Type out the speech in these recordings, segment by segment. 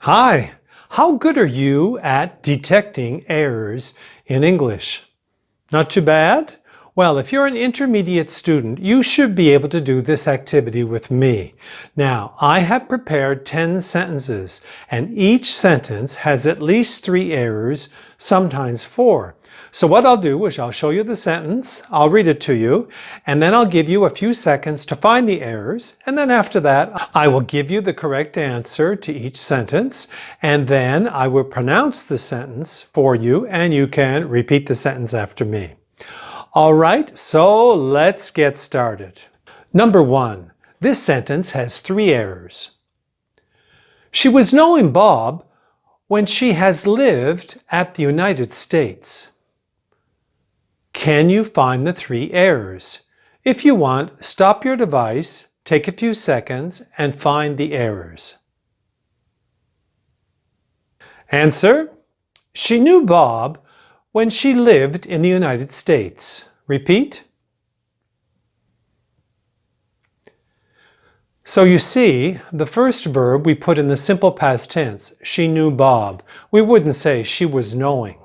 Hi, how good are you at detecting errors in English? Not too bad? Well, if you're an intermediate student, you should be able to do this activity with me. Now, I have prepared 10 sentences, and each sentence has at least 3 errors, sometimes 4. So what I'll do is I'll show you the sentence, I'll read it to you, and then I'll give you a few seconds to find the errors, and then after that, I will give you the correct answer to each sentence, and then I will pronounce the sentence for you, and you can repeat the sentence after me. All right, so let's get started. Number 1. This sentence has 3 errors. She was knowing Bob when she has lived at the United States. Can you find the 3 errors? If you want, stop your device, take a few seconds, and find the errors. Answer: she knew Bob when she lived in the United States. Repeat. So you see, the first verb we put in the simple past tense, she knew Bob. We wouldn't say she was knowing.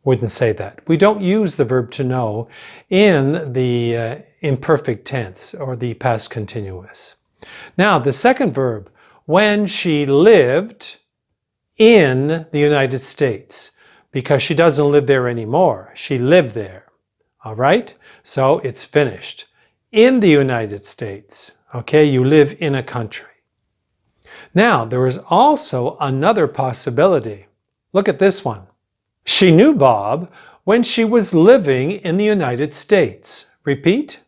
Wouldn't say that. We don't use the verb to know in the imperfect tense or the past continuous. Now, the second verb, when she lived in the United States, because she doesn't live there anymore. She lived there. All right? So it's finished. In the United States. Okay, you live in a country. Now, there is also another possibility. Look at this one. She knew Bob when she was living in the United States. Repeat.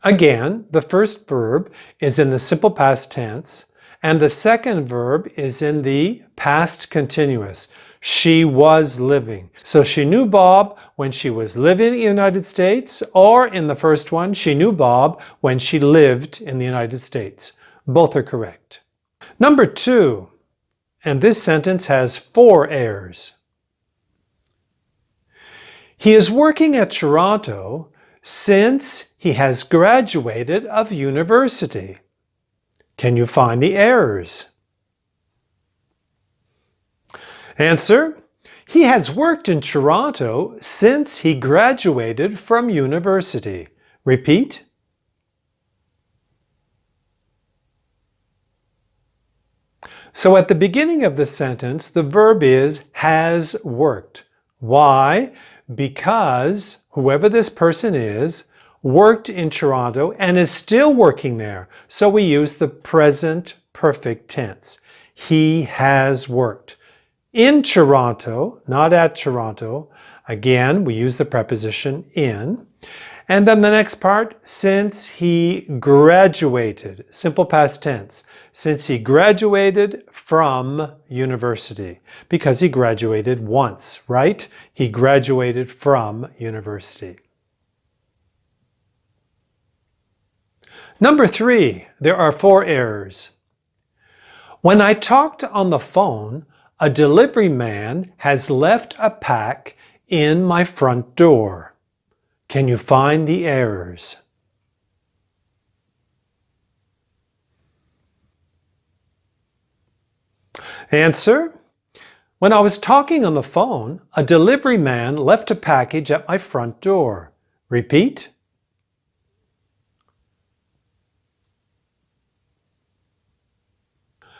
Again, the first verb is in the simple past tense, and the second verb is in the past continuous. She was living. So she knew Bob when she was living in the United States, or in the first one, she knew Bob when she lived in the United States. Both are correct. Number 2, and this sentence has 4 errors. He is working at Toronto since he has graduated of university. Can you find the errors? Answer: he has worked in Toronto since he graduated from university. Repeat. So at the beginning of the sentence, the verb is has worked. Why? Because whoever this person is worked in Toronto and is still working there. So we use the present perfect tense. He has worked. In Toronto, not at Toronto. Again, we use the preposition in. And then the next part, since he graduated. Simple past tense. Since he graduated from university. Because he graduated once, right? He graduated from university. Number 3, there are 4 errors. When I talked on the phone, a delivery man has left a pack in my front door. Can you find the errors? Answer: when I was talking on the phone, a delivery man left a package at my front door. Repeat.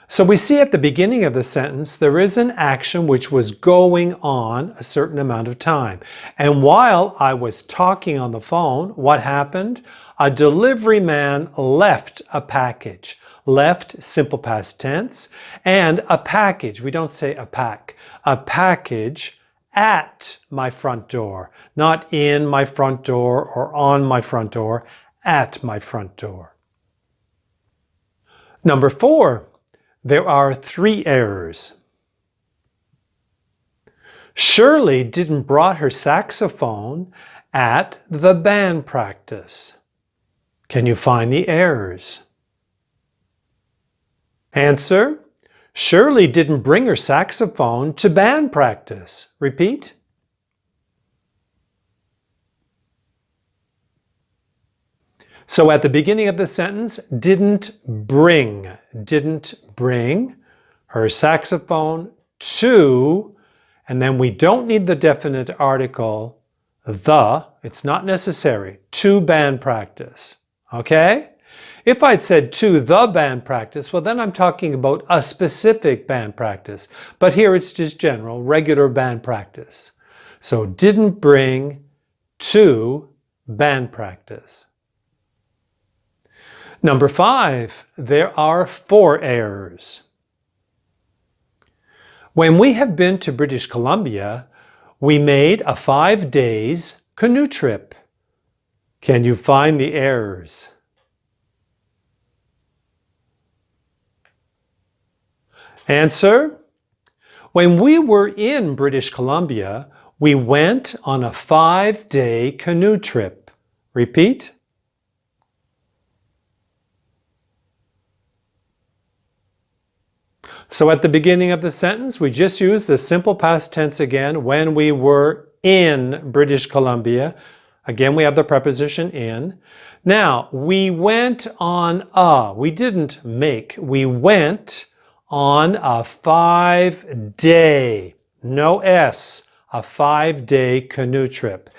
So we see at the beginning of the sentence, there is an action which was going on a certain amount of time. And while I was talking on the phone, what happened? A delivery man left a package. Left, simple past tense, and a package. We don't say a pack. A package at my front door. Not in my front door or on my front door. At my front door. Number 4. There are 3 errors. Shirley didn't brought her saxophone at the band practice. Can you find the errors? Answer: Shirley didn't bring her saxophone to band practice. Repeat. So at the beginning of the sentence, didn't bring her saxophone to, and then we don't need the definite article, it's not necessary, to band practice, okay? If I'd said to the band practice, well then I'm talking about a specific band practice, but here it's just general, regular band practice. So didn't bring to band practice. Number 5, there are 4 errors. When we have been to British Columbia, we made a 5 days canoe trip. Can you find the errors? Answer: when we were in British Columbia, we went on a 5-day canoe trip. Repeat. So at the beginning of the sentence, we just use the simple past tense again. When we were in British Columbia, again we have the preposition in. Now, we went on we didn't make, we went on a 5-day, no S, a 5-day canoe trip.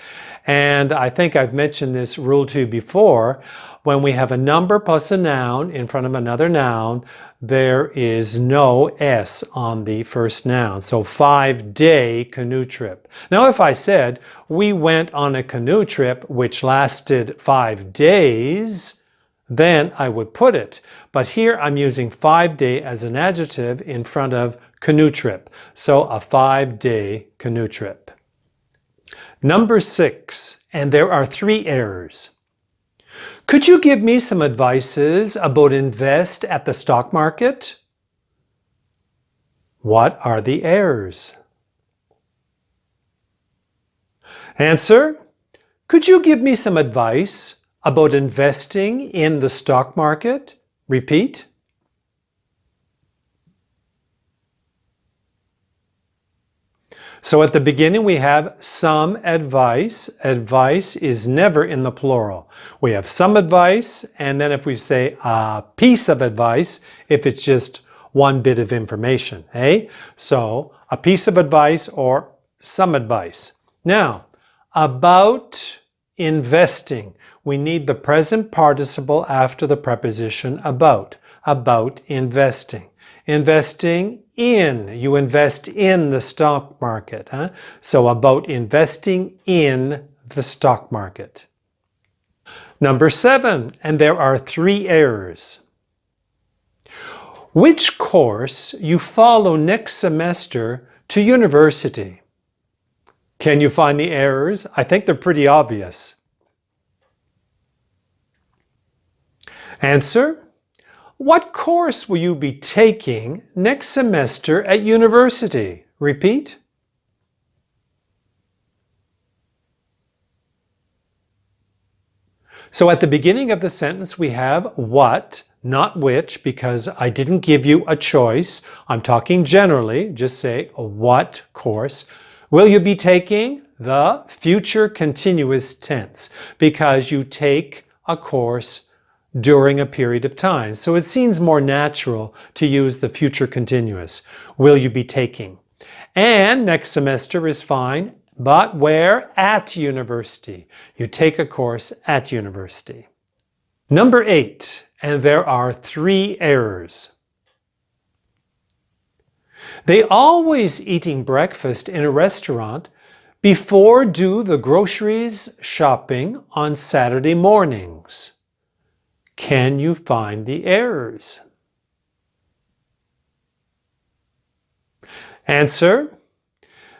And I think I've mentioned this rule to you before. When we have a number plus a noun in front of another noun, there is no S on the first noun. So 5-day canoe trip. Now if I said we went on a canoe trip which lasted 5 days, then I would put it. But here I'm using 5-day as an adjective in front of canoe trip. So a 5-day canoe trip. Number 6, and there are 3 errors. Could you give me some advices about invest at the stock market? What are the errors? Answer: could you give me some advice about investing in the stock market? Repeat. So at the beginning we have some advice. Advice is never in the plural. We have some advice, and then if we say a piece of advice, if it's just one bit of information, eh? So a piece of advice or some advice. Now, about investing, we need the present participle after the preposition about investing. Investing in, you invest in the stock market. So about investing in the stock market. Number 7, and there are 3 errors. Which course you follow next semester to university? Can you find the errors? I think they're pretty obvious. Answer: what course will you be taking next semester at university? Repeat. So at the beginning of the sentence we have what, not which, because I didn't give you a choice. I'm talking generally. Just say what course will you be taking? The future continuous tense, because you take a course during a period of time. So it seems more natural to use the future continuous. Will you be taking? And next semester is fine, but where? At university. You take a course at university. Number 8, and there are 3 errors. They always eating breakfast in a restaurant before do the groceries shopping on Saturday mornings. Can you find the errors? Answer: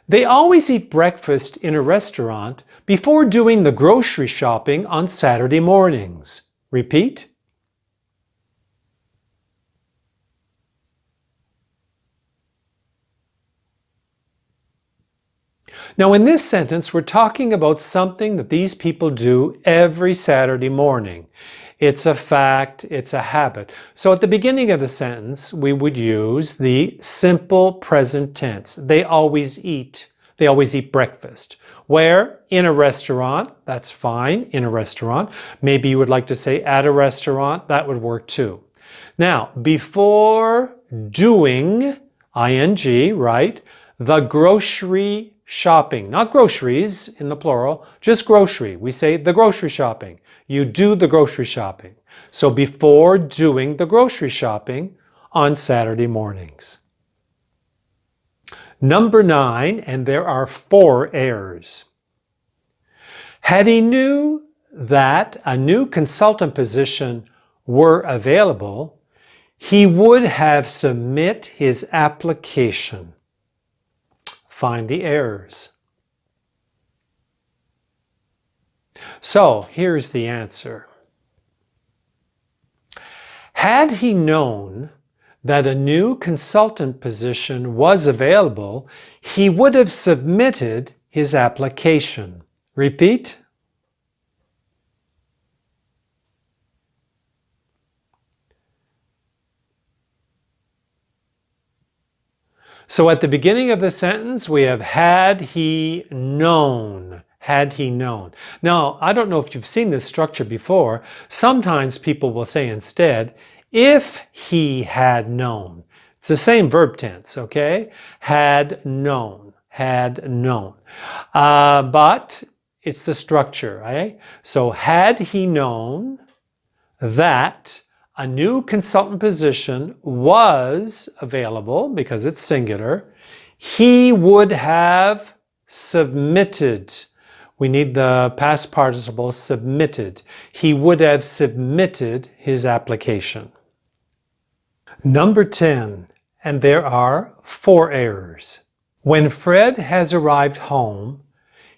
they always eat breakfast in a restaurant before doing the grocery shopping on Saturday mornings. Repeat. Now in this sentence, we're talking about something that these people do every Saturday morning. It's a fact, it's a habit. So at the beginning of the sentence, we would use the simple present tense. They always eat breakfast. Where? In a restaurant. That's fine, in a restaurant. Maybe you would like to say at a restaurant. That would work too. Now, before doing, ing, right? The grocery shopping. Not groceries in the plural, just grocery. We say the grocery shopping. You do the grocery shopping. So before doing the grocery shopping on Saturday mornings. Number 9, and there are 4 errors. Had he knew that a new consultant position were available, he would have submit his application. Find the errors. So here's the answer. Had he known that a new consultant position was available, he would have submitted his application. Repeat. So at the beginning of the sentence, we have had he known. Had he known. Now, I don't know if you've seen this structure before. Sometimes people will say instead, if he had known. It's the same verb tense, okay? Had known. Had known. But it's the structure, right? So had he known that a new consultant position was available, because it's singular, he would have submitted. We need the past participle submitted. He would have submitted his application. Number 10, and there are 4 errors. When Fred has arrived home,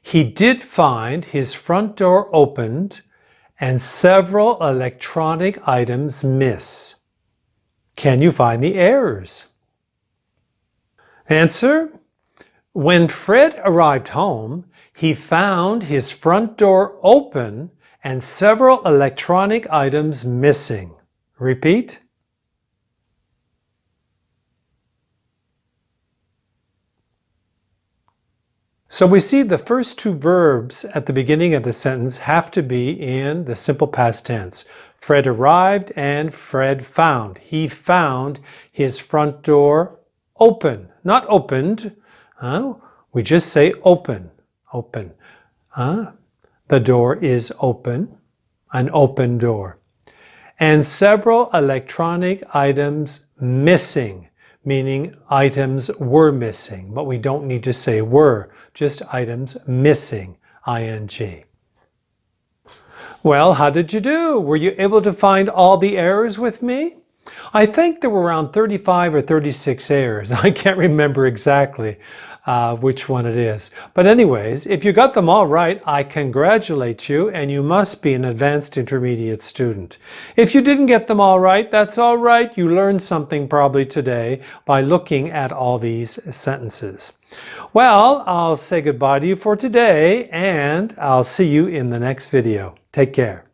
he did find his front door opened and several electronic items miss. Can you find the errors? Answer: when Fred arrived home, he found his front door open and several electronic items missing. Repeat. So we see the first 2 verbs at the beginning of the sentence have to be in the simple past tense. Fred arrived and Fred found. He found his front door open. Not opened. We just say open. Open. The door is open. An open door. And several electronic items missing. Meaning items were missing, but we don't need to say were, just items missing, ing. Well, how did you do? Were you able to find all the errors with me? I think there were around 35 or 36 errors. I can't remember exactly which one it is. But anyways, if you got them all right, I congratulate you, and you must be an advanced intermediate student. If you didn't get them all right, that's all right. You learned something probably today by looking at all these sentences. Well, I'll say goodbye to you for today, and I'll see you in the next video. Take care.